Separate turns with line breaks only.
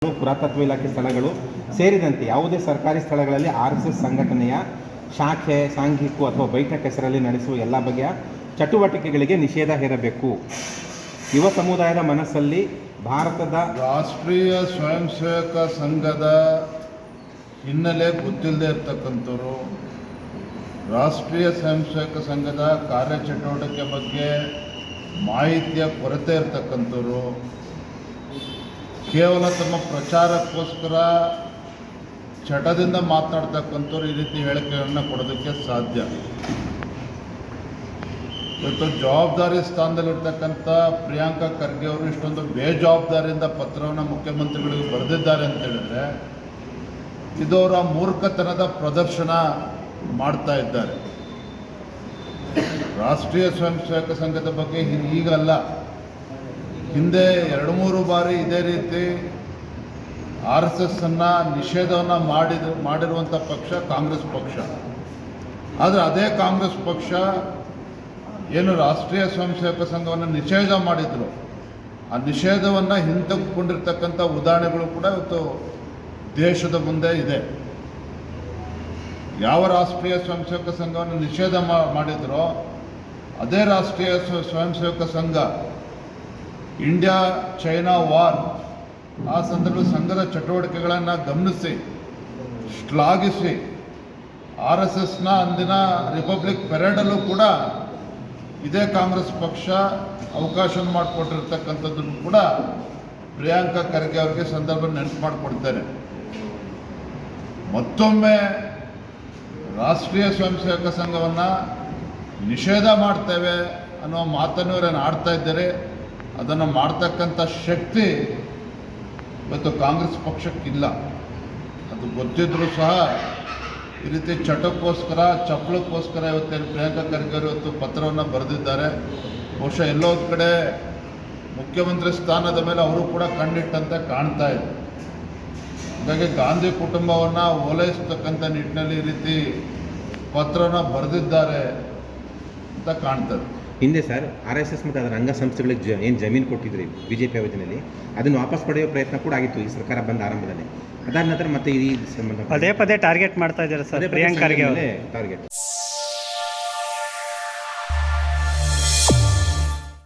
ಪುರಾತತ್ವ ಇಲಾಖೆ ಸ್ಥಳಗಳು ಸೇರಿದಂತೆ ಯಾವುದೇ ಸರ್ಕಾರಿ ಸ್ಥಳಗಳಲ್ಲಿ RSS ಸಂಘಟನೆಯ ಶಾಖೆ, ಸಾಂಘಿಕ ಅಥವಾ ಬೈಠಕ್ ಹೆಸರಲ್ಲಿ ನಡೆಸುವ ಎಲ್ಲ ಬಗೆಯ ಚಟುವಟಿಕೆಗಳಿಗೆ ನಿಷೇಧ ಹೇರಬೇಕು. ಯುವ ಸಮುದಾಯದ ಮನಸ್ಸಲ್ಲಿ ಭಾರತದ
ರಾಷ್ಟ್ರೀಯ ಸ್ವಯಂ ಸೇವಕ ಸಂಘದ ಹಿನ್ನೆಲೆ ಗೊತ್ತಿಲ್ಲದೆ ಇರ್ತಕ್ಕಂಥವ್ರು, ರಾಷ್ಟ್ರೀಯ ಸ್ವಯಂ ಸೇವಕ ಸಂಘದ ಕಾರ್ಯಚಟುವಟಿಕೆ ಬಗ್ಗೆ ಮಾಹಿತಿಯ ಕೊರತೆ ಇರ್ತಕ್ಕಂಥವ್ರು, ಕೇವಲ ತಮ್ಮ ಪ್ರಚಾರಕ್ಕೋಸ್ಕರ ಚಟದಿಂದ ಮಾತನಾಡ್ತಕ್ಕಂಥವ್ರು ಈ ರೀತಿ ಹೇಳಿಕೆಗಳನ್ನು ಕೊಡೋದಕ್ಕೆ ಸಾಧ್ಯ. ಇವತ್ತು ಜವಾಬ್ದಾರಿ ಸ್ಥಾನದಲ್ಲಿರ್ತಕ್ಕಂಥ ಪ್ರಿಯಾಂಕಾ ಖರ್ಗೆ ಅವರು ಇಷ್ಟೊಂದು ಬೇಜವಾಬ್ದಾರಿಯಿಂದ ಪತ್ರವನ್ನು ಮುಖ್ಯಮಂತ್ರಿಗಳಿಗೆ ಬರೆದಿದ್ದಾರೆ ಅಂತ ಹೇಳಿದ್ರೆ ಇದು ಅವರ ಮೂರ್ಖತನದ ಪ್ರದರ್ಶನ ಮಾಡ್ತಾ ಇದ್ದಾರೆ. ರಾಷ್ಟ್ರೀಯ ಸ್ವಯಂ ಸೇವಕ ಸಂಘದ ಬಗ್ಗೆ ಈಗಲ್ಲ, ಹಿಂದೆ 2-3 ಬಾರಿ ಇದೇ ರೀತಿ RSS ನಿಷೇಧವನ್ನು ಮಾಡಿರುವಂಥ ಪಕ್ಷ ಕಾಂಗ್ರೆಸ್ ಪಕ್ಷ. ಆದರೆ ಅದೇ ಕಾಂಗ್ರೆಸ್ ಪಕ್ಷ ಏನು ರಾಷ್ಟ್ರೀಯ ಸ್ವಯಂ ಸೇವಕ ಸಂಘವನ್ನು ನಿಷೇಧ ಮಾಡಿದ್ರು, ಆ ನಿಷೇಧವನ್ನು ಹಿಂತೆಗೆದುಕೊಂಡಿರ್ತಕ್ಕಂಥ ಉದಾಹರಣೆಗಳು ಕೂಡ ಇವತ್ತು ದೇಶದ ಮುಂದೆ ಇದೆ. ಯಾವ ರಾಷ್ಟ್ರೀಯ ಸ್ವಯಂ ಸೇವಕ ಸಂಘವನ್ನು ನಿಷೇಧ ಮಾಡಿದ್ರೋ ಅದೇ ರಾಷ್ಟ್ರೀಯ ಸ್ವಯಂ ಸೇವಕ ಸಂಘ ಇಂಡಿಯಾ ಚೈನಾ ವಾರ್ ಆ ಸಂದರ್ಭದಲ್ಲಿ ಸಂಘದ ಚಟುವಟಿಕೆಗಳನ್ನು ಗಮನಿಸಿ ಶ್ಲಾಘಿಸಿ RSSನ ಅಂದಿನ ರಿಪಬ್ಲಿಕ್ ಪೆರೇಡಲ್ಲೂ ಕೂಡ ಇದೇ ಕಾಂಗ್ರೆಸ್ ಪಕ್ಷ ಅವಕಾಶ ಮಾಡಿಕೊಟ್ಟಿರ್ತಕ್ಕಂಥದ್ದನ್ನು ಕೂಡ ಪ್ರಿಯಾಂಕಾ ಖರ್ಗೆ ಅವರಿಗೆ ಸಂದರ್ಭ ನೆನಪು ಮಾಡಿಕೊಡ್ತಾರೆ. ಮತ್ತೊಮ್ಮೆ ರಾಷ್ಟ್ರೀಯ ಸ್ವಯಂ ಸೇವಕ ಸಂಘವನ್ನು ನಿಷೇಧ ಮಾಡ್ತೇವೆ ಅನ್ನೋ ಮಾತನ್ನು ಇವರೇನು ಆಡ್ತಾ ಇದ್ದಾರೆ. ಅದನ್ನು ಮಾಡ್ತಕ್ಕಂಥ ಶಕ್ತಿ ಇವತ್ತು ಕಾಂಗ್ರೆಸ್ ಪಕ್ಷಕ್ಕಿಲ್ಲ. ಅದು ಗೊತ್ತಿದ್ರೂ ಸಹ ಈ ರೀತಿ ಚಟಕ್ಕೋಸ್ಕರ ಚಪ್ಪಳಕ್ಕೋಸ್ಕರ ಇವತ್ತೇನು ಪ್ರಿಯಾಂಕಾ ಖರ್ಗೆ ಅವರು ಇವತ್ತು ಪತ್ರವನ್ನು ಬರೆದಿದ್ದಾರೆ. ಬಹುಶಃ ಎಲ್ಲೋ ಒಂದು ಕಡೆ ಮುಖ್ಯಮಂತ್ರಿ ಸ್ಥಾನದ ಮೇಲೆ ಅವರು ಕೂಡ ಕಣ್ಣಿಟ್ಟಂತೆ ಕಾಣ್ತಾ ಇದೆ. ಹಾಗಾಗಿ ಗಾಂಧಿ ಕುಟುಂಬವನ್ನು ಓಲೈಸ್ತಕ್ಕಂಥ ನಿಟ್ಟಿನಲ್ಲಿ ಈ ರೀತಿ ಪತ್ರವನ್ನು ಬರೆದಿದ್ದಾರೆ ಅಂತ ಕಾಣ್ತದೆ.
ಹಿಂದೆ ಸರ್ RSS ಮತ್ತು ಅದರ ಅಂಗಸಂಸ್ಥೆಗಳಿಗೆ ಏನು ಜಮೀನು ಕೊಟ್ಟಿದ್ರಿ BJP ಅವಧಿಯಲ್ಲಿ, ಅದನ್ನು ವಾಪಸ್ ಪಡೆಯುವ ಪ್ರಯತ್ನ ಕೂಡ ಆಗಿತ್ತು ಈ ಸರ್ಕಾರ ಬಂದ ಆರಂಭದಲ್ಲಿ. ಅದಾದ ನಂತರ ಮತ್ತೆ ಈ ಸಂಬಂಧ
ಪದೇ ಟಾರ್ಗೆಟ್ ಮಾಡ್ತಾ ಇದ್ದಾರೆ ಸರ್ ಪ್ರಿಯಾಂಕಾ ಖರ್ಗೆ ಅವರು.
ಟಾರ್ಗೆಟ್